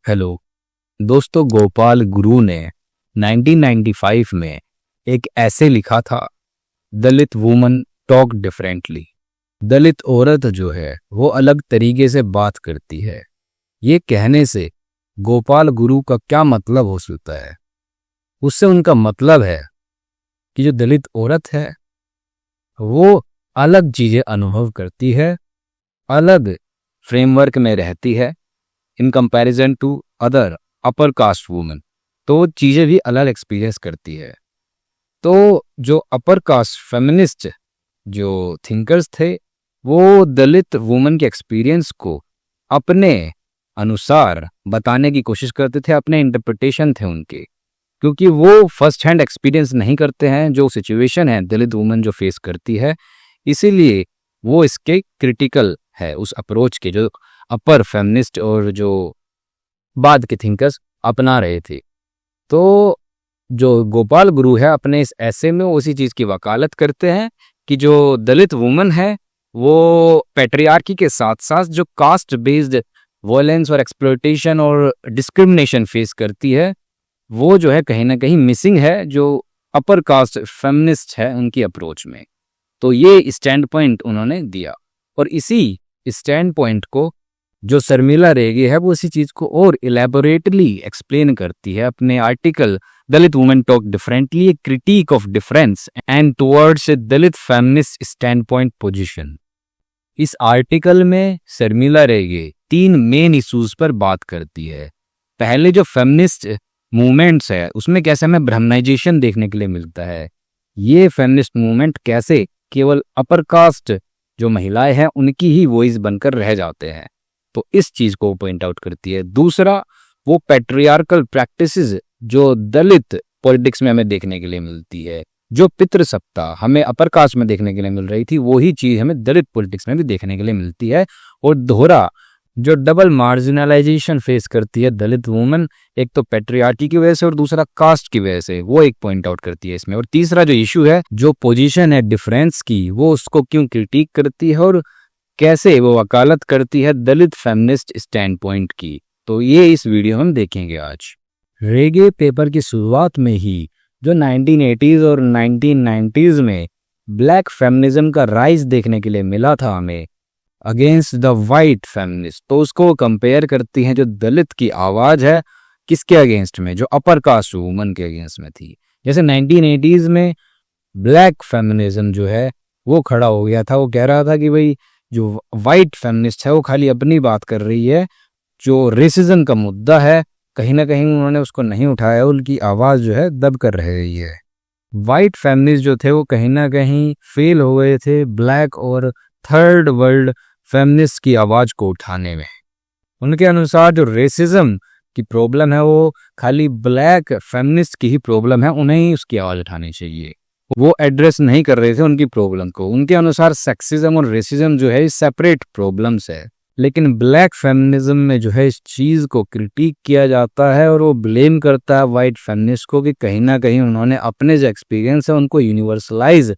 Hello दोस्तों, गोपाल गुरु ने 1995 में एक ऐसे लिखा था, दलित वुमन टॉक डिफरेंटली। दलित औरत जो है वो अलग तरीके से बात करती है। ये कहने से गोपाल गुरु का क्या मतलब हो सकता है? उससे उनका मतलब है कि जो दलित औरत है वो अलग चीजें अनुभव करती है, अलग फ्रेमवर्क में रहती है in comparison to other upper caste women. तो वो चीज़ें भी अलग एक्सपीरियंस करती है। तो जो अपर कास्ट फेमिनिस्ट जो थिंकर्स थे वो दलित वुमेन के एक्सपीरियंस को अपने अनुसार बताने की कोशिश करते थे, अपने इंटरप्रिटेशन थे उनके, क्योंकि वो फर्स्ट हैंड एक्सपीरियंस नहीं करते हैं जो सिचुएशन है दलित वुमेन जो फेस करती है। इसीलिए वो इसके क्रिटिकल है उस अप्रोच के जो अपर फेमिनिस्ट और जो बाद के थिंकर्स अपना रहे थे। तो जो गोपाल गुरु है अपने इस ऐसे में उसी चीज़ की वकालत करते हैं कि जो दलित वुमन है वो पैट्रियार्की के साथ साथ जो कास्ट बेस्ड वायलेंस और एक्सप्लॉयटेशन और डिस्क्रिमिनेशन फेस करती है वो जो है कहीं ना कहीं मिसिंग है जो अपर कास्ट फेमिनिस्ट है उनकी अप्रोच में। तो ये स्टैंड पॉइंट उन्होंने दिया और इसी स्टैंड पॉइंट को जो शर्मिला रेगे है वो इसी चीज को और इलेबोरेटली एक्सप्लेन करती है अपने article Dalit women talk differently, A critic of difference and towards a Dalit feminist stand point position. इस आर्टिकल में शर्मिला रेगे 3 मेन इश्यूज पर बात करती है। पहले जो फेमिनिस्ट मूवमेंट्स है उसमें कैसे हमें ब्राह्मणाइजेशन देखने के लिए मिलता है, ये फेमिनिस्ट मूवमेंट कैसे केवल अपर कास्ट जो महिलाएं हैं उनकी ही वॉइस बनकर रह जाते हैं, तो इस चीज को पॉइंट आउट करती है। दूसरा, वो पैट्रियार्कल प्रैक्टिसेस जो दलित पॉलिटिक्स में हमें देखने के लिए मिलती है, जो पितृसत्ता हमें अपर कास्ट में देखने के लिए मिल रही थी वही चीज हमें दलित पॉलिटिक्स में भी देखने के लिए मिलती है। और दोहरा, जो डबल मार्जिनलाइजेशन फेस करती है दलित वुमन, एक तो पैट्रियार्की की वजह से और दूसरा कास्ट की वजह से, वो एक पॉइंट आउट करती है इसमें। और तीसरा जो इशू है, जो पोजीशन है डिफरेंस की, वो उसको क्यों क्रिटिक करती है और कैसे वो वकालत करती है दलित फेमिनिस्ट स्टैंड पॉइंट की। तो ये इस वीडियो में हम देखेंगे आज। रेगे पेपर की शुरुआत में ही जो 1980s और 1990s में ब्लैक फेमिनिज्म का राइज देखने के लिए मिला था हमें अगेंस्ट द वाइट फेमिनिस्ट, तो उसको कंपेयर करती हैं जो दलित की आवाज है किसके अगेंस्ट में, जो अपर कास्ट वुमन के अगेंस्ट में थी। जैसे 1980s में ब्लैक फेमिनिज्म जो है वो खड़ा हो गया था, वो कह रहा था कि भाई जो वाइट फेमिनिस्ट है वो खाली अपनी बात कर रही है, जो रेसिज्म का मुद्दा है कहीं ना कहीं उन्होंने उसको नहीं उठाया, उनकी आवाज जो है दब कर रह रही है। वाइट फेमिनिस्ट जो थे वो कहीं ना कहीं फेल हो गए थे ब्लैक और थर्ड वर्ल्ड फेमिनिस्ट की आवाज को उठाने में। उनके अनुसार जो रेसिज्म की प्रॉब्लम है वो खाली ब्लैक फेमिनिस्ट की ही प्रॉब्लम है, उन्हें ही उसकी आवाज उठानी चाहिए। वो एड्रेस नहीं कर रहे थे उनकी प्रॉब्लम को। उनके अनुसार सेक्सिज्म और रेसिज्म जो है सेपरेट प्रॉब्लम्स है, लेकिन ब्लैक फेमिनिज्म में जो है इस चीज को क्रिटिक किया जाता है और वो ब्लेम करता है वाइट फेमिनिस्ट को कि कहीं ना कहीं उन्होंने अपने जो एक्सपीरियंस है उनको यूनिवर्सलाइज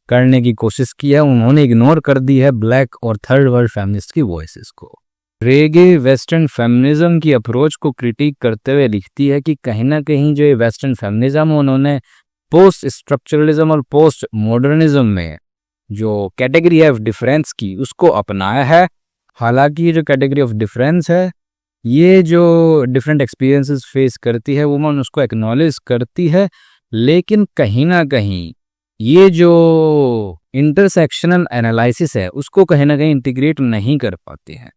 करने की कोशिश की है, उन्होंने इग्नोर कर दी है ब्लैक और थर्ड वर्ल्ड फेमिनिस्ट की वॉइसेस को। रेगे वेस्टर्न फेमिनिज्म की अप्रोच को क्रिटिक करते हुए लिखती है कि कहीं ना कहीं जो ये वेस्टर्न फेमिनिज्म उन्होंने पोस्ट स्ट्रक्चरलिज्म और पोस्ट मॉडर्निज्म में जो कैटेगरी ऑफ डिफरेंस की उसको अपनाया है। हालांकि ये जो कैटेगरी ऑफ डिफरेंस है, ये जो डिफरेंट एक्सपीरियंसेस फेस करती है वुमन उसको एक्नॉलेज करती है, लेकिन कहीं ना कहीं ये जो इंटरसेक्शनल एनालिसिस है उसको कहीं ना कहीं इंटीग्रेट नहीं कर पाती है।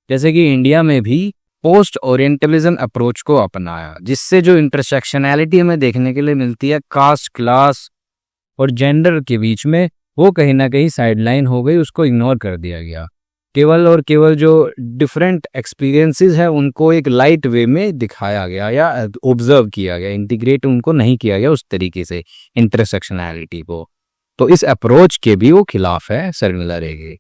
जैसे कि इंडिया में भी पोस्ट ओरिएंटलिज्म अप्रोच को अपनाया, जिससे जो इंटरसेक्शनैलिटी हमें देखने के लिए मिलती है कास्ट, क्लास और जेंडर के बीच में, वो कहीं ना कहीं साइडलाइन हो गई, उसको इग्नोर कर दिया गया। केवल और केवल जो डिफरेंट एक्सपीरियंसेस है उनको एक लाइट वे में दिखाया गया या ऑब्जर्व किया गया, इंटीग्रेट उनको नहीं किया गया उस तरीके से इंटरसेक्शनैलिटी को। तो इस अप्रोच के भी वो खिलाफ है शर्मिला रेगे,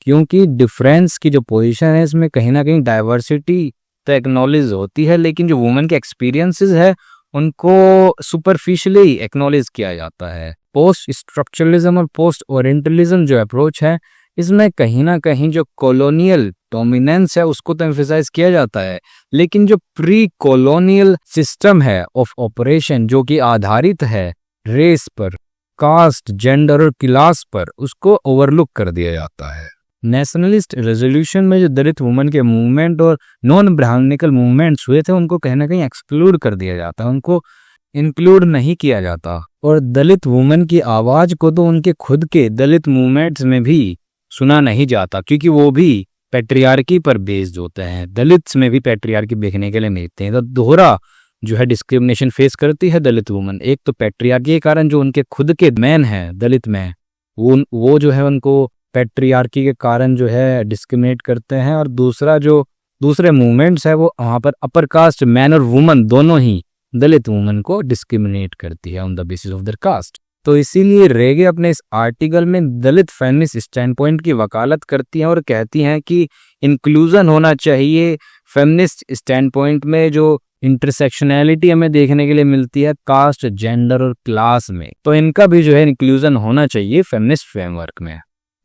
क्योंकि डिफरेंस की जो पोजीशन है इसमें कहीं ना कहीं डाइवर्सिटी तो एक्नॉलेज होती है, लेकिन जो वुमेन के एक्सपीरियंसेस है उनको सुपरफिशियली एक्नॉलेज किया जाता है। पोस्ट स्ट्रक्चरलिज्म और पोस्ट ओरिएंटलिज्म जो अप्रोच है इसमें कहीं ना कहीं जो कॉलोनियल डोमिनेंस है उसको तो एम्फेसाइज किया जाता है, लेकिन जो प्री कॉलोनियल सिस्टम है ऑफ ऑपरेशन जो कि आधारित है रेस पर, कास्ट, जेंडर और क्लास पर, उसको ओवरलुक कर दिया जाता है। नेशनलिस्ट रेजोल्यूशन में जो दलित वुमेन के मूवमेंट और नॉन ब्राह्मणिकल मूवमेंट्स हुए थे उनको कहीं ना कहीं एक्सक्लूड कर दिया जाता है, उनको इंक्लूड नहीं किया जाता। और दलित वुमेन की आवाज को तो उनके खुद के दलित मूवमेंट्स में भी सुना नहीं जाता, क्योंकि वो भी पैट्रियार्की पर बेस्ड होते हैं। दलित्स में भी पैट्रियार्की देखने के लिए मिलते हैं। तो दोहरा जो है डिस्क्रिमिनेशन फेस करती है दलित वुमेन। एक तो पैट्रियार्की के कारण जो उनके खुद के मैन हैं दलित में, वो जो है उनको पैट्रियार्की के कारण जो है डिस्क्रिमिनेट करते हैं। और दूसरा जो दूसरे मूवमेंट्स है वो वहाँ पर अपर कास्ट मैन और वुमन दोनों ही दलित वुमन को डिस्क्रिमिनेट करती है on the basis of their caste. तो इसीलिए रेगे अपने इस आर्टिकल में दलित फेमिनिस्ट स्टैंड पॉइंट की वकालत करती हैं और कहती हैं कि इंक्लूजन होना चाहिए फेमिनिस्ट स्टैंड पॉइंट में। जो इंटरसेक्शनैलिटी हमें देखने के लिए मिलती है कास्ट, जेंडर और क्लास में, तो इनका भी जो है इंक्लूजन होना चाहिए फेमिनिस्ट फ्रेमवर्क में।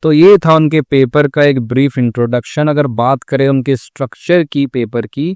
तो ये था उनके पेपर का एक ब्रीफ इंट्रोडक्शन। अगर बात करें उनके स्ट्रक्चर की पेपर की,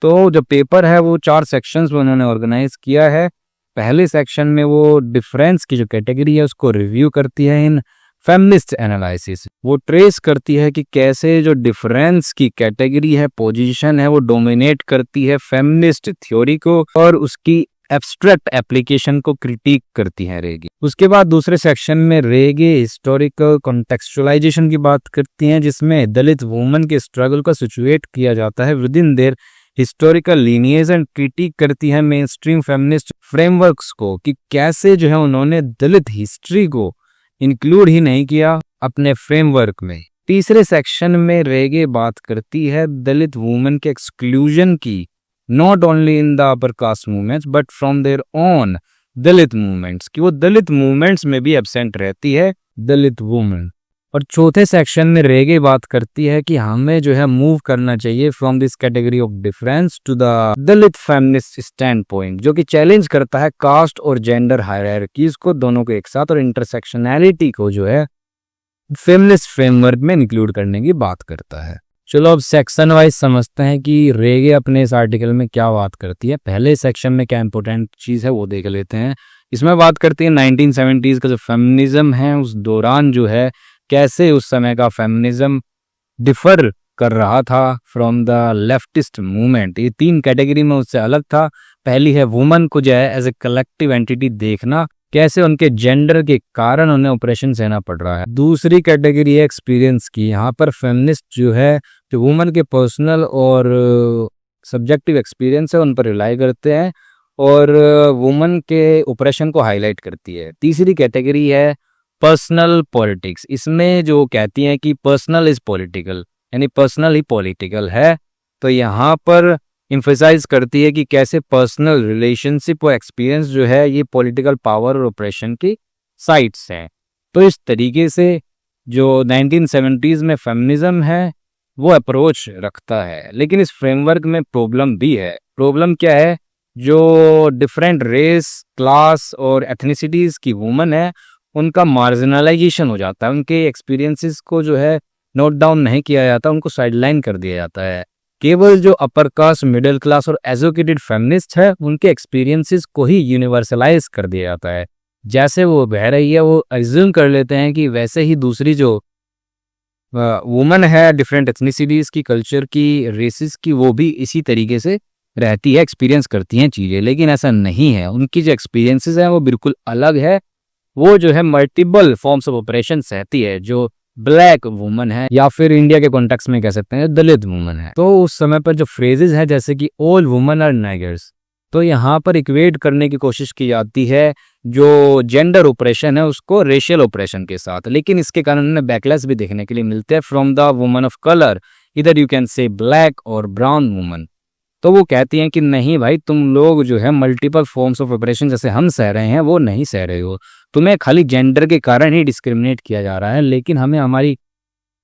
तो जो पेपर है वो 4 सेक्शंस में उन्होंने ऑर्गेनाइज किया है। पहले सेक्शन में वो डिफरेंस की जो कैटेगरी है उसको रिव्यू करती है इन फेमिनिस्ट एनालिसिस। वो ट्रेस करती है कि कैसे जो डिफरेंस की कैटेगरी है, पोजीशन है, वो डोमिनेट करती है फेमिनिस्ट थ्योरी को और उसकी एब्स्ट्रैक्ट एप्लीकेशन को क्रिटिक करती है रेगे। उसके बाद दूसरे सेक्शन में रेगे हिस्टोरिकल कॉन्टेक्चुअलाइजेशन की बात करती हैं, जिसमें दलित वुमेन के स्ट्रगल को सिचुएट किया जाता है with in their historical lineage and critic करती है मेन स्ट्रीम फेमिनिस्ट फ्रेमवर्क्स को कि कैसे जो है उन्होंने दलित हिस्ट्री को इंक्लूड ही नहीं किया अपने फ्रेमवर्क में। तीसरे सेक्शन में रेगे बात करती है दलित वुमेन के एक्सक्लूजन की, not only in the upper caste movements but from their own Dalit movements, कि वो दलित मूवमेंट्स में भी एब्सेंट रहती है दलित वुमेन। और चौथे सेक्शन में रेगे बात करती है कि हमें जो है मूव करना चाहिए from this category of difference to the Dalit feminist stand point, जो कि चैलेंज करता है कास्ट और जेंडर हायरार्कीज को दोनों को एक साथ, और इंटरसेक्शनैलिटी को जो है फेमिनिस्ट फ्रेमवर्क में इंक्लूड करने की बात करता है। चलो अब सेक्शन वाइज समझते हैं कि रेगे अपने इस आर्टिकल में क्या बात करती है। पहले सेक्शन में क्या इंपॉर्टेंट चीज है वो देख लेते हैं। इसमें बात करती है 1970s का जो फेमिनिज्म है उस दौरान जो है कैसे उस समय का फेमिनिज्म डिफर कर रहा था फ्रॉम द लेफ्टिस्ट मूवमेंट। ये 3 कैटेगरी में उससे अलग था। पहली है वुमन को जो है एज ए कलेक्टिव एंटिटी देखना, कैसे उनके जेंडर के कारण उन्हें ऑपरेशन सहना पड़ रहा है। दूसरी कैटेगरी है एक्सपीरियंस की। यहाँ पर फेमिनिस्ट जो है जो वुमन के पर्सनल और सब्जेक्टिव एक्सपीरियंस है उन पर रिलाई करते हैं और वुमन के ऑपरेशन को हाईलाइट करती है। तीसरी कैटेगरी है पर्सनल पॉलिटिक्स। इसमें जो कहती हैं कि पर्सनल इज पॉलिटिकल, यानी पर्सनल ही पॉलिटिकल है, तो यहाँ पर एम्फसाइज करती है कि कैसे पर्सनल रिलेशनशिप और एक्सपीरियंस जो है ये पॉलिटिकल पावर और ऑपरेशन की साइट्स हैं। तो इस तरीके से जो 1970s में फेमिनिज्म है वो अप्रोच रखता है। लेकिन इस फ्रेमवर्क में प्रॉब्लम भी है। प्रॉब्लम क्या है? जो डिफरेंट रेस, क्लास और एथनिसिटीज की वुमन है उनका मार्जिनलाइजेशन हो जाता है। उनके एक्सपीरियंसेस को जो है नोट डाउन नहीं किया जाता, उनको साइडलाइन कर दिया जाता है। केवल जो अपर कास्ट, मिडिल क्लास और एजुकेटेड फेमिनिस्ट है उनके एक्सपीरियंसेस को ही यूनिवर्सलाइज कर दिया जाता है। जैसे वो बह रही है वो अज्यूम कर लेते हैं कि वैसे ही दूसरी जो वुमन है डिफरेंट एथनिसिटीज की, कल्चर की, रेसिस की, वो भी इसी तरीके से रहती है, एक्सपीरियंस करती हैं चीज़ें। लेकिन ऐसा नहीं है, उनकी जो एक्सपीरियंसेस हैं वो बिल्कुल अलग है। वो जो है मल्टीपल फॉर्म्स ऑफ ऑपरेशन सहती है जो ब्लैक वुमन है, या फिर इंडिया के कॉन्टेक्स्ट में कह सकते हैं दलित वुमन है। तो उस समय पर जो फ्रेजेस है जैसे कि ऑल वुमन आर नाइगर्स, तो यहाँ पर इक्वेट करने की कोशिश की जाती है जो जेंडर ऑपरेशन है उसको रेशियल ऑपरेशन के साथ। लेकिन इसके कारण उन्हें बैकलैश भी देखने के लिए मिलते हैं from the woman of colour, इधर यू कैन से ब्लैक और ब्राउन वुमन। तो वो कहती हैं कि नहीं भाई, तुम लोग जो है मल्टीपल फॉर्म्स ऑफ ऑपरेशन जैसे हम सह रहे हैं वो नहीं सह रहे हो, तुम्हें खाली जेंडर के कारण ही डिस्क्रिमिनेट किया जा रहा है, लेकिन हमें हमारी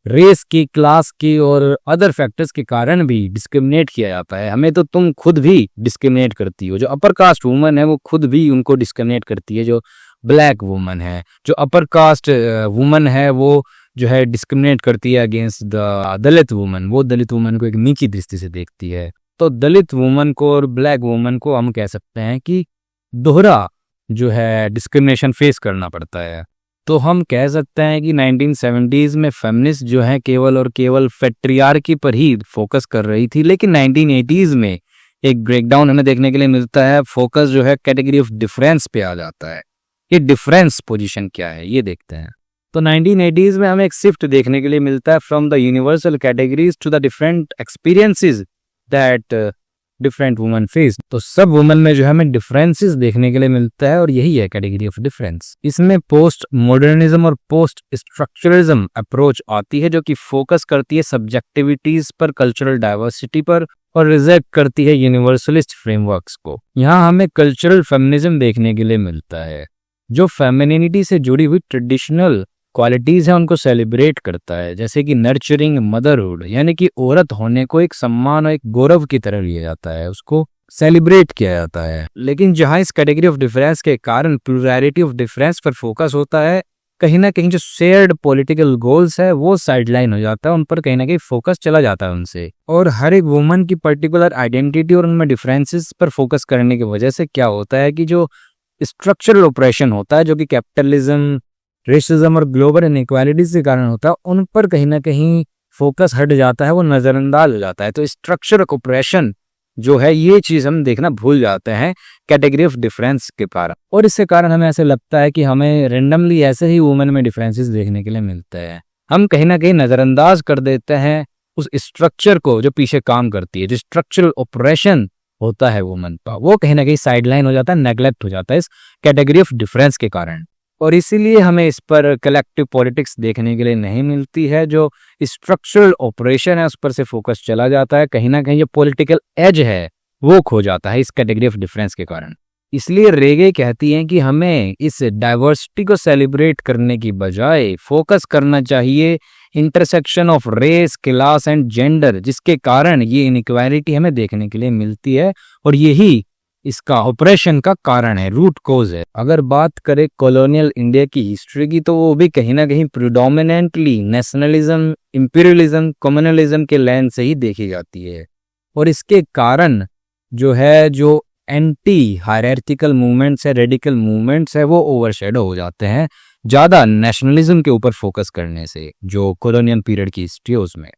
रेस की, क्लास की और अदर फैक्टर्स के कारण भी डिस्क्रिमिनेट किया जाता है। हमें तो तुम खुद भी डिस्क्रिमिनेट करती हो। जो अपर कास्ट वुमन है वो खुद भी उनको डिस्क्रिमिनेट करती है जो ब्लैक वुमन है। जो अपर कास्ट वुमन है वो जो है डिस्क्रिमिनेट करती है अगेंस्ट द दलित वुमन, वो दलित वुमन को एक नीची दृष्टि से देखती है। तो दलित वुमन को और ब्लैक वुमन को हम कह सकते हैं कि दोहरा जो है डिस्क्रिमिनेशन फेस करना पड़ता है। तो हम कह सकते हैं कि 1970s में फेमिनिस्ट जो है केवल और केवल पैट्रियार्की पर ही फोकस कर रही थी, लेकिन 1980s में एक ब्रेकडाउन हमें देखने के लिए मिलता है। फोकस जो है कैटेगरी ऑफ डिफरेंस पे आ जाता है। ये डिफरेंस पोजीशन क्या है ये देखते हैं। तो 1980s में हमें एक शिफ्ट देखने के लिए मिलता है from the universal categories to the different experiences that different women face. तो सब वुमेन में जो है हमें डिफरेंसेस देखने के लिए मिलता है और यही है कैटेगरी ऑफ डिफरेंस। इसमें पोस्ट मॉडर्निज्म और पोस्ट स्ट्रक्चरलिज्म अप्रोच आती है जो कि फोकस करती है सब्जेक्टिविटीज पर, कल्चरल डाइवर्सिटी पर और रिजेक्ट करती है यूनिवर्सलिस्ट फ्रेमवर्क्स को। यहाँ हमें कल्चरल फेमिनिज्म देखने के लिए मिलता है जो फेमिनिटी से जुड़ी हुई ट्रेडिशनल क्वालिटीज है उनको सेलिब्रेट करता है, जैसे कि नर्चरिंग मदरहुड, यानी कि औरत होने को एक सम्मान और एक गौरव की तरह लिया जाता है, उसको सेलिब्रेट किया जाता है। लेकिन जहां इस कैटेगरी ऑफ डिफरेंस के कारण प्लुरैलिटी ऑफ डिफरेंस पर फोकस होता है, कहीं ना कहीं जो शेयर्ड पॉलिटिकल गोल्स है वो साइडलाइन हो जाता है, उन पर कहीं ना कहीं फोकस चला जाता है उनसे। और हर एक वुमन की पर्टिकुलर आइडेंटिटी और उनमें डिफरेंसेस पर फोकस करने की वजह से क्या होता है कि जो स्ट्रक्चरल ऑपरेशन होता है जो कि कैपिटलिज्म, रेसिज्म और ग्लोबल इनइक्वालिटीज के कारण होता है, उन पर कहीं ना कहीं फोकस हट जाता है, वो नजरअंदाज हो जाता है। तो स्ट्रक्चर ऑपरेशन जो है ये चीज हम देखना भूल जाते हैं कैटेगरी ऑफ डिफरेंस के कारण, और इसके कारण हमें ऐसे लगता है कि हमें रेंडमली ऐसे ही वुमेन में डिफरेंसेस देखने के लिए मिलते हैं। हम कहीं ना कहीं नजरअंदाज कर देते हैं उस स्ट्रक्चर को जो पीछे काम करती है, जो स्ट्रक्चरल ऑपरेशन होता है वुमेन का, वो कहीं ना कहीं साइडलाइन हो जाता है, नेग्लेक्ट हो जाता है इस कैटेगरी ऑफ डिफरेंस के कारण। और इसीलिए हमें इस पर कलेक्टिव पॉलिटिक्स देखने के लिए नहीं मिलती है। जो स्ट्रक्चरल ऑपरेशन है उस पर से फोकस चला जाता है, कहीं ना कहीं जो पॉलिटिकल एज है वो खो जाता है इस कैटेगरी ऑफ डिफरेंस के कारण। इसलिए रेगे कहती हैं कि हमें इस डाइवर्सिटी को सेलिब्रेट करने की बजाय फोकस करना चाहिए intersection of race, class and gender, जिसके कारण ये इनइक्वालिटी हमें देखने के लिए मिलती है और यही इसका ऑपरेशन का कारण है, रूट कोज है। अगर बात करें कॉलोनियल इंडिया की हिस्ट्री की, तो वो भी कहीं ना कहीं प्रिडोमिनेंटली नेशनलिज्म, इंपीरियलिज्म, कम्युनलिज्म के लेंस से ही देखी जाती है। और इसके कारण जो है जो एंटी हायरार्किकल मूवमेंट्स है, रेडिकल मूवमेंट्स है, वो ओवरशैडो हो जाते हैं ज्यादा नेशनलिज्म के ऊपर फोकस करने से। जो कॉलोनियल पीरियड की हिस्ट्री है उसमें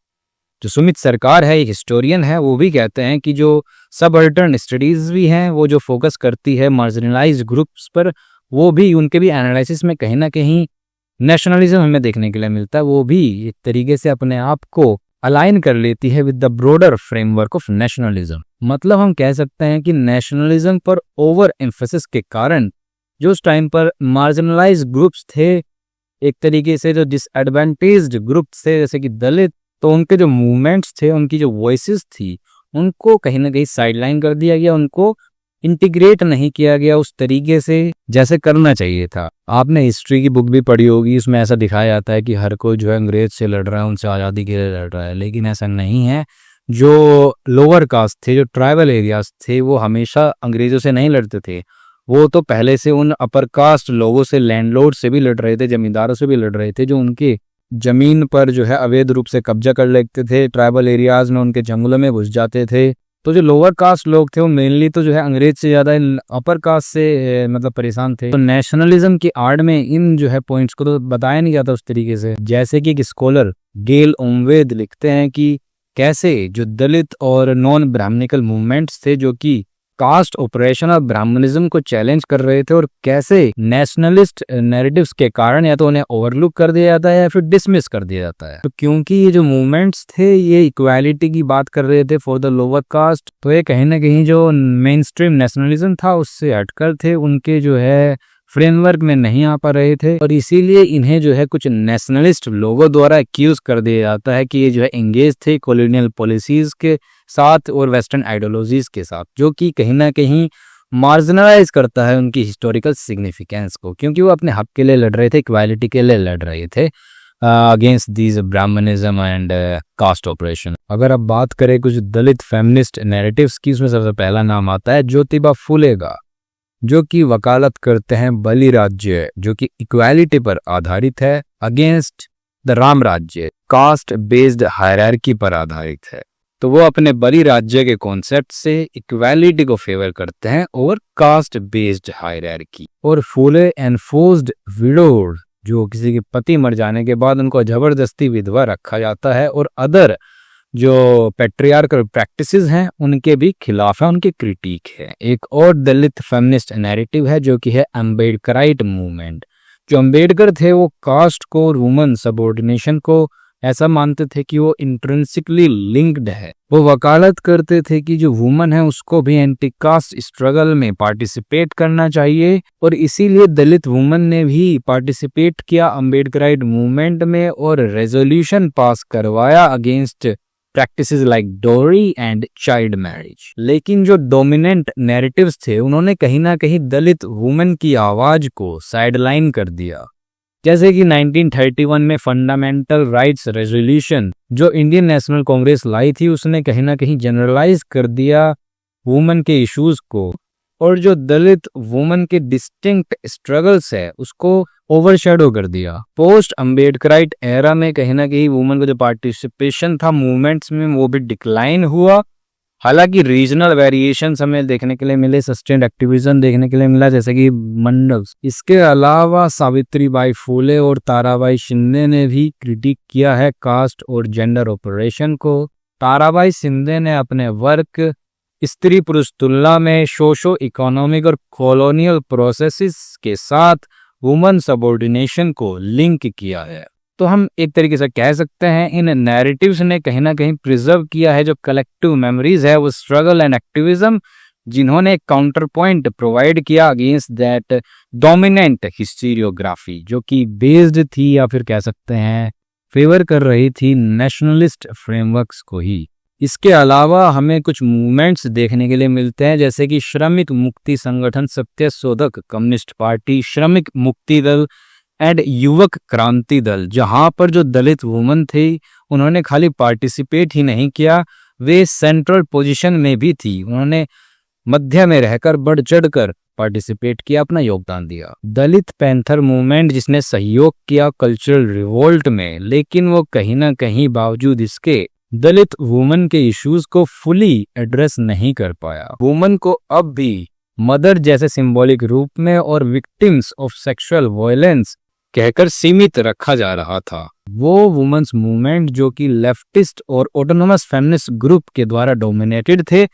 जो सुमित सरकार है, एक हिस्टोरियन है, वो भी कहते हैं कि जो सबअल्टर्न स्टडीज भी हैं वो जो फोकस करती है मार्जिनलाइज्ड ग्रुप्स पर, वो भी उनके भी एनालिसिस में कहीं ना कहीं नेशनलिज्म हमें देखने के लिए मिलता है। वो भी एक तरीके से अपने आप को अलाइन कर लेती है with the broader framework of nationalism. मतलब हम कह सकते हैं कि नेशनलिज्म पर ओवर एम्फेसिस के कारण जो उस टाइम पर मार्जिनलाइज्ड ग्रुप्स थे, एक तरीके से जो डिसएडवांटेज्ड ग्रुप्स थे जैसे कि दलित, तो उनके जो मूवमेंट्स थे, उनकी जो वॉइसेस थी, उनको कहीं ना कहीं साइडलाइन कर दिया गया, उनको इंटीग्रेट नहीं किया गया उस तरीके से जैसे करना चाहिए था। आपने हिस्ट्री की बुक भी पढ़ी होगी, उसमें ऐसा दिखाया जाता है कि हर कोई जो है अंग्रेज से लड़ रहा है, उनसे आज़ादी के लिए लड़ रहा है, लेकिन ऐसा नहीं है। जो लोअर कास्ट थे, जो ट्राइबल एरियाज थे, वो हमेशा अंग्रेजों से नहीं लड़ते थे, वो तो पहले से उन अपर कास्ट लोगों से, लैंडलॉर्ड से भी लड़ रहे थे, जमींदारों से भी लड़ रहे थे, जो उनके जमीन पर जो है अवैध रूप से कब्जा कर लेते थे, ट्राइबल एरियाज में उनके जंगलों में घुस जाते थे। तो जो लोअर कास्ट लोग थे वो मेनली तो जो है अंग्रेज से ज्यादा अपर कास्ट से मतलब परेशान थे। तो नेशनलिज्म की आड़ में इन जो है पॉइंट्स को तो बताया नहीं जाता उस तरीके से। जैसे कि एक स्कॉलर गेल ओमवेद लिखते हैं कि कैसे जो दलित और नॉन ब्राह्मणिकल मूवमेंट्स थे जो कि कास्ट ऑपरेशन और ब्राह्मणिज्म को चैलेंज कर रहे थे, और कैसे नेशनलिस्ट नैरेटिव्स के कारण या तो उन्हें ओवरलुक कर दिया जाता है या फिर डिसमिस कर दिया जाता है। तो क्योंकि ये जो मूवमेंट्स थे ये इक्वालिटी की बात कर रहे थे फॉर द लोअर कास्ट, तो ये कहीं ना कहीं जो मेन स्ट्रीम नेशनलिज्म था उससे हटकर थे, उनके जो है फ्रेमवर्क में नहीं आ पा रहे थे, और इसीलिए इन्हें जो है कुछ नेशनलिस्ट लोगों द्वारा एक्यूज कर दिया जाता है कि ये जो है एंगेज थे कॉलोनियल पॉलिसीज के साथ और वेस्टर्न आइडियोलॉजीज के साथ, जो कि कहीं ना कहीं मार्जिनलाइज करता है उनकी हिस्टोरिकल सिग्निफिकेंस को, क्योंकि वो अपने हक के लिए लड़ रहे थे, इक्वालिटी के लिए लड़ रहे थे against these brahmanism and caste oppression. अगर अब बात करें कुछ दलित फेमिनिस्ट नैरेटिव्स की, उसमें सबसे पहला नाम आता है ज्योतिबा फुले का, जो कि वकालत करते हैं बलि राज्य, जो कि इक्वालिटी पर आधारित है अगेंस्ट द राम राज्य कास्ट बेस्ड हायरार्की पर आधारित है। तो वो अपने बड़ी राज्य के कॉन्सेप्ट से इक्वालिटी को फेवर करते हैं ओवर कास्ट बेस्ड हायरार्की। और फुले एनफोर्स्ड विडोड, जो किसी के पति मर जाने के बाद उनको जबरदस्ती विधवा रखा जाता है, और अदर जो पैट्रियार्कल प्रैक्टिसेस हैं उनके भी खिलाफ है, उनकी क्रिटिक है। एक और दलित फेमिनिस्ट नैरेटिव है जो कि है अम्बेडकराइट मूवमेंट। जो अम्बेडकर थे वो कास्ट को और वुमन सबऑर्डिनेशन को ऐसा मानते थे कि वो इंट्रिंसिकली लिंक्ड है। वो वकालत करते थे कि जो वुमन है उसको भी एंटी कास्ट स्ट्रगल में पार्टिसिपेट करना चाहिए, और इसीलिए दलित वुमन ने भी पार्टिसिपेट किया अम्बेडकराइट मूवमेंट में और रेजोल्यूशन पास करवाया अगेंस्ट प्रैक्टिसेस लाइक डोरी एंड चाइल्ड मैरिज। लेकिन जो डोमिनेंट नैरेटिव्स थे उन्होंने कहीं ना कहीं दलित वुमेन की आवाज को साइडलाइन कर दिया। जैसे कि 1931 में फंडामेंटल राइट्स रेजोल्यूशन जो इंडियन नेशनल कांग्रेस लाई थी उसने कहीं ना कहीं जनरलाइज कर दिया वुमेन के इश्यूज को, और जो दलित वुमेन के डिस्टिंक्ट स्ट्रगल्स है उसको ओवरशैडो कर दिया। पोस्ट अम्बेडकराइट एरा में कहीं ना कहीं वुमेन का जो पार्टिसिपेशन था मूवमेंट्स में वो भी डिक्लाइन हुआ। हालांकि रीजनल वेरिएशंस हमें देखने के लिए मिले, सस्टेन्ड एक्टिविज्म देखने के लिए मिला, जैसे कि मंडल। इसके अलावा सावित्रीबाई फुले और ताराबाई शिंदे ने भी क्रिटिक किया है कास्ट और जेंडर ऑपरेशन को। ताराबाई शिंदे ने अपने वर्क स्त्री पुरुष तुलना में सोशो इकोनॉमिक और कॉलोनियल प्रोसेसेस के साथ वुमन सबऑर्डिनेशन को लिंक किया है। तो हम एक तरीके से कह सकते हैं इन नैरेटिव्स ने कहीं ना कहीं प्रिजर्व किया है जो कलेक्टिव मेमोरीज है वो स्ट्रगल एंड एक्टिविज्म, जिन्होंने एक काउंटर पॉइंट प्रोवाइड किया अगेंस्ट दैट डोमिनेंट हिस्टीरियोग्राफी जो कि बेस्ड थी या फिर कह सकते हैं फेवर कर रही थी नेशनलिस्ट फ्रेमवर्क्स को ही। इसके अलावा हमें कुछ मूवमेंट्स देखने के लिए मिलते हैं जैसे कि श्रमिक मुक्ति संगठन सत्यशोधक कम्युनिस्ट पार्टी, श्रमिक मुक्ति दल एंड युवक क्रांति दल, जहां पर जो दलित वुमन थी उन्होंने खाली पार्टिसिपेट ही नहीं किया, वे सेंट्रल पोजीशन में भी थी। उन्होंने मध्य में रहकर बढ़ चढ़कर पार्टिसिपेट किया, अपना योगदान दिया। दलित पैंथर मूवमेंट जिसने सहयोग किया कल्चरल रिवोल्ट में, लेकिन वो कहीं ना कहीं बावजूद इसके दलित वुमन के इश्यूज को फुली एड्रेस नहीं कर पाया। वुमन को अब भी मदर जैसे सिंबॉलिक रूप में और विक्टिम्स ऑफ सेक्सुअल वायलेंस कहकर सीमित रखा जा रहा था। वो वुमेन्स मूवमेंट जो कि लेफ्टिस्ट और ऑटोनोमस फेमिनिस्ट ग्रुप के द्वारा डोमिनेटेड थे,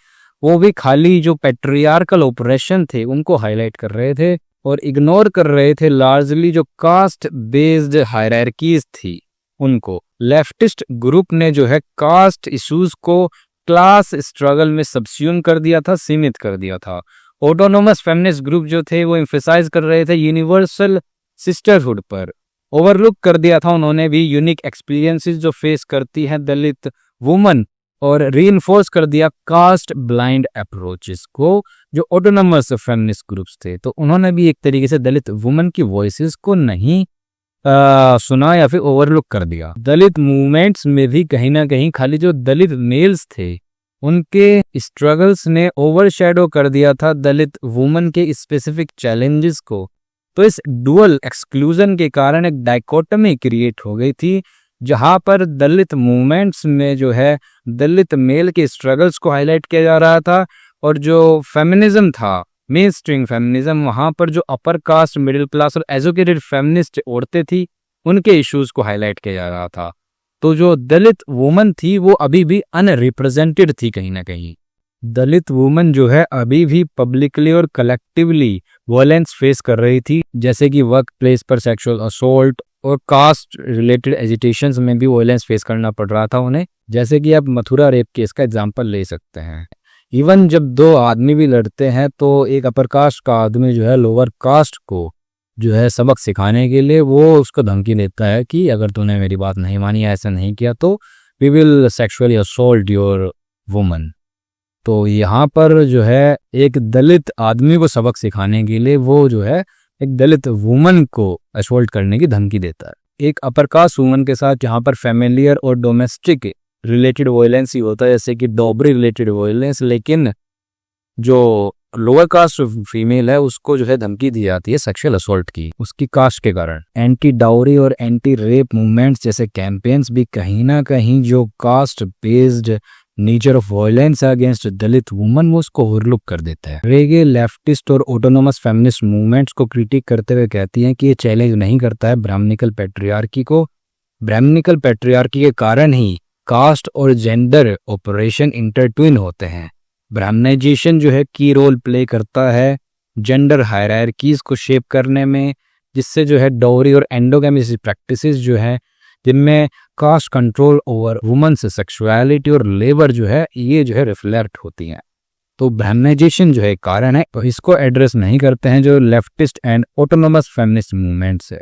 वो भी खाली जो पैट्रियार्कल ऑपरेशन थे उनको हाईलाइट कर रहे थे और इग्नोर कर रहे थे लार्जली जो कास्ट बेस्ड हायरार्कीज थी उनको। लेफ्टिस्ट ग्रुप ने जो है कास्ट इश्यूज को क्लास स्ट्रगल में सबस्यूम कर दिया था, सीमित कर दिया था। ऑटोनोमस फेमिनिस्ट ग्रुप जो थे वो एम्फेसाइज कर रहे थे यूनिवर्सल सिस्टरहुड पर, ओवरलुक कर दिया था उन्होंने भी यूनिक एक्सपीरियंसेस जो फेस करती है दलित वुमन, और रीइंफोर्स कर दिया कास्ट ब्लाइंड अप्रोचेस को जो ऑटोनोमस फेमिनिस्ट ग्रुप्स थे। तो उन्होंने भी एक तरीके से दलित वुमन की वॉइसेस को नहीं सुना या फिर ओवरलुक कर दिया। दलित मूवमेंट्स में भी कहीं ना कहीं खाली जो दलित मेल्स थे उनके स्ट्रगल्स ने ओवरशैडो कर दिया था दलित वुमन के स्पेसिफिक चैलेंजेस को। तो इस डुअल एक्सक्लूजन के कारण एक डाइकोटमी क्रिएट हो गई थी जहां पर दलित मूवमेंट्स में जो है दलित मेल के स्ट्रगल्स को हाईलाइट किया जा रहा था, और जो फेमिनिज्म था मेन स्ट्रीम फेमिनिज्म, वहां पर जो अपर कास्ट मिडिल क्लास और एजुकेटेड फेमिनिस्ट औरतें थी उनके इश्यूज को हाईलाइट किया जा रहा था। तो जो दलित वुमन थी वो अभी भी अनरिप्रेजेंटेड थी कहीं ना कहीं। दलित वुमन जो है अभी भी पब्लिकली और कलेक्टिवली वायलेंस फेस कर रही थी, जैसे कि वर्क प्लेस पर सेक्सुअल असोल्ट और कास्ट रिलेटेड एजिटेशंस में भी वायलेंस फेस करना पड़ रहा था उन्हें। जैसे कि आप मथुरा रेप केस का एग्जांपल ले सकते हैं। इवन जब दो आदमी भी लड़ते हैं तो एक अपर कास्ट का आदमी जो है लोअर कास्ट को जो है सबक सिखाने के लिए वो उसको धमकी देता है कि अगर तूने मेरी बात नहीं मानी या ऐसा नहीं किया तो we will sexually assault your woman. तो यहाँ पर जो है एक दलित आदमी को सबक सिखाने के लिए वो जो है एक दलित वुमन को असोल्ट करने की धमकी देता है। एक अपर कास्ट वुमन के साथ यहाँ पर फैमिलियर और डोमेस्टिक रिलेटेड वायलेंस ही होता है, जैसे कि डॉबरी रिलेटेड वायलेंस, लेकिन जो लोअर कास्ट फीमेल है उसको जो है धमकी दी जाती है सेक्सुअल असोल्ट की उसकी कास्ट के कारण। एंटी डाउरी और एंटी रेप मूवमेंट्स जैसे कैंपेन्स भी कहीं ना कहीं जो caste based nature of violence against Dalit woman वो उसको ओवरलुक कर देता है। रेगे लेफ्टिस्ट और ऑटोनोमस फेमिनिस्ट मूवमेंट्स को क्रिटिक करते हुए कहती हैं कि ये चैलेंज नहीं करता है ब्राह्मणिकल पैट्रियार्की को। ब्राह्मणिकल पैट्रियार्की के कारण ही कास्ट और जेंडर ऑपरेशन इंटरट्विन होते हैं। ब्राह्मणाइजेशन जो है की रोल प्ले करता है जेंडर हायरार्कीज को शेप करने में, जिससे जो है डाउरी और एंडोगैमी जैसी प्रैक्टिसेस जो है जिनमें caste control over women's sexuality और लेबर जो है ये जो है रिफ्लेक्ट होती हैं। तो ब्राह्मणाइजेशन जो है कारण है, तो इसको एड्रेस नहीं करते हैं जो leftist and autonomous feminist movements है।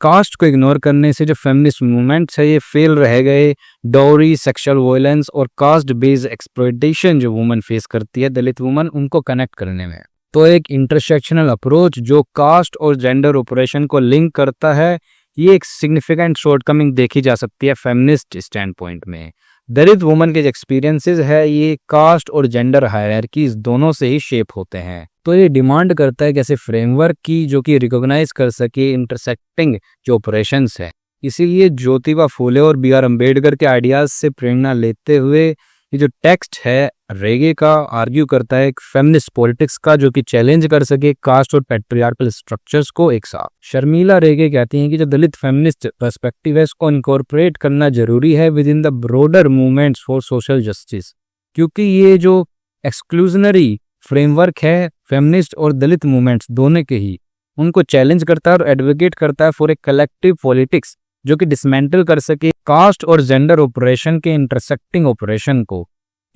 कास्ट को इग्नोर करने से जो फेमिनिस्ट मूवमेंट्स है ये फेल रह गए डाउरी, सेक्सुअल वायलेंस और कास्ट बेस्ड एक्सप्लॉयटेशन जो वुमन फेस करती है दलित वुमन उनको कनेक्ट करने में। तो एक इंटरसेक्शनल अप्रोच जो कास्ट और जेंडर ऑपरेशन को लिंक करता है ये एक सिग्निफिकेंट शॉर्टकमिंग देखी जा सकती है फेमिनिस्ट स्टैंड पॉइंट में। दलित वुमन के जो एक्सपीरियंसेस है ये कास्ट और जेंडर हायरार्कीज दोनों से ही शेप होते हैं। तो ये डिमांड करता है कैसे फ्रेमवर्क की जो कि रिकॉग्नाइज कर सके इंटरसेक्टिंग जो ऑपरेशंस है। इसीलिए ज्योतिबा फूले और बी.आर. अम्बेडकर के आइडियाज से प्रेरणा लेते हुए ये जो टेक्स्ट है रेगे का आर्ग्यू करता है एक फेमिनिस्ट पॉलिटिक्स का जो कि चैलेंज कर सके कास्ट और पैट्रियार्कल स्ट्रक्चर्स को एक साथ। शर्मिला रेगे कहती हैं कि जो दलित फेमिनिस्ट पर्सपेक्टिव है इसको इनकॉर्पोरेट करना जरूरी है with in the broader movements for social justice, क्योंकि ये जो एक्सक्लूजनरी फ्रेमवर्क है फेमिनिस्ट और दलित मूवमेंट्स दोनों के ही उनको चैलेंज करता है और एडवोकेट करता है फॉर ए कलेक्टिव पॉलिटिक्स जो कि डिसमेंटल कर सके कास्ट और जेंडर ऑपरेशन के इंटरसेक्टिंग ऑपरेशन को।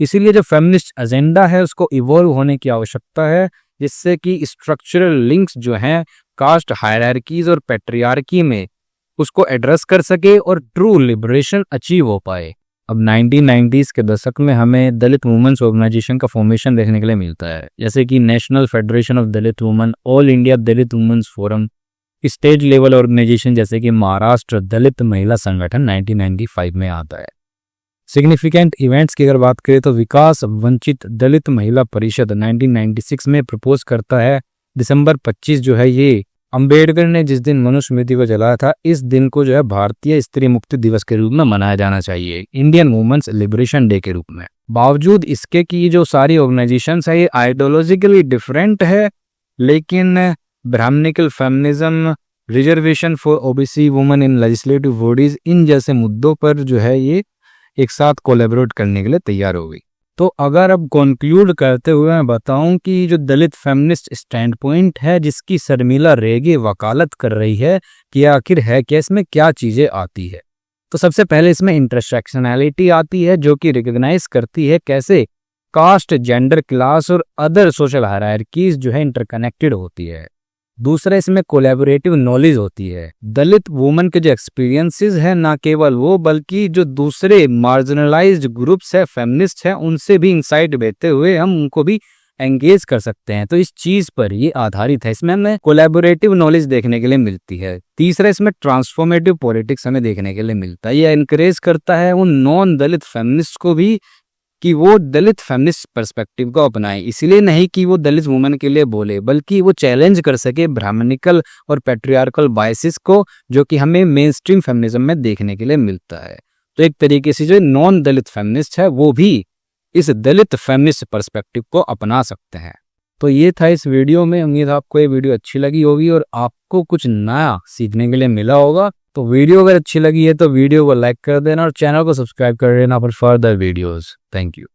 इसीलिए जो फेमिनिस्ट एजेंडा है उसको इवॉल्व होने की आवश्यकता है जिससे कि स्ट्रक्चरल लिंक्स जो हैं कास्ट हायरार्कीज और पैट्रियार्की में उसको एड्रेस कर सके और ट्रू लिबरेशन अचीव हो पाए। अब 1990s के दशक में हमें दलित वुमेन्स ऑर्गेनाइजेशन का फॉर्मेशन देखने के लिए मिलता है, जैसे कि national federation of Dalit women, all India Dalit women's forum, state level organisation जैसे कि महाराष्ट्र दलित महिला संगठन 1995 में आता है। सिग्निफिकेंट इवेंट्स की अगर बात करें तो विकास वंचित दलित महिला परिषद 1996 में प्रपोज करता है दिसंबर 25 जो है ये अंबेडकर ने जिस दिन मनुस्मृति को जलाया था इस दिन को जो है भारतीय स्त्री मुक्ति दिवस के रूप में मनाया जाना चाहिए, इंडियन वुमेन्स लिबरेशन डे के रूप में। बावजूद इसके कि ये जो सारी ऑर्गेनाइजेशंस है ये आइडियोलॉजिकली डिफरेंट है, लेकिन Brahmanical feminism, reservation for OBC women in legislative bodies, इन जैसे मुद्दों पर जो है ये एक साथ कोलैबोरेट करने के लिए तैयार हो गई। तो अगर अब कंक्लूड करते हुए मैं बताऊं कि जो दलित फेमिनिस्ट स्टैंड पॉइंट है जिसकी शर्मिला रेगे वकालत कर रही है कि आखिर है क्या, इसमें क्या चीजें आती है। तो सबसे पहले इसमें इंटरसेक्शनैलिटी आती है जो कि रिकॉग्नाइज करती है कैसे कास्ट, जेंडर, क्लास और अदर सोशल हायरार्कीज जो है इंटरकनेक्टेड होती है। दूसरा इसमें कोलैबोरेटिव नॉलेज होती है। दलित वुमन के जो एक्सपीरियंसेस है ना केवल वो बल्कि जो दूसरे मार्जिनलाइज्ड ग्रुप्स है फेमिनिस्ट है उनसे भी इंसाइट लेते हुए हम उनको भी एंगेज कर सकते हैं। तो इस चीज पर ये आधारित है, इसमें हमें कोलैबोरेटिव नॉलेज देखने के लिए मिलती है। तीसरा इसमें ट्रांसफॉर्मेटिव पॉलिटिक्स हमें देखने के लिए मिलता है। ये एनकरेज करता है उन नॉन दलित फेमिनिस्ट को भी कि वो दलित फेमिनिस्ट पर्सपेक्टिव को अपनाएं, इसलिए नहीं कि वो दलित वुमेन के लिए बोले बल्कि वो चैलेंज कर सके ब्राह्मणिकल और पैट्रियार्कल बायसेस को जो कि हमें मेन स्ट्रीम फेमिनिज्म में देखने के लिए मिलता है। तो एक तरीके से जो नॉन दलित फेमिनिस्ट है वो भी इस दलित फेमिनिस्ट पर्सपेक्टिव को अपना सकते हैं। तो ये था इस वीडियो में, उम्मीद आपको ये वीडियो अच्छी लगी होगी और आपको कुछ नया सीखने के लिए मिला होगा। तो वीडियो अगर अच्छी लगी है तो वीडियो को लाइक कर देना और चैनल को सब्सक्राइब कर देना for further videos. Thank you.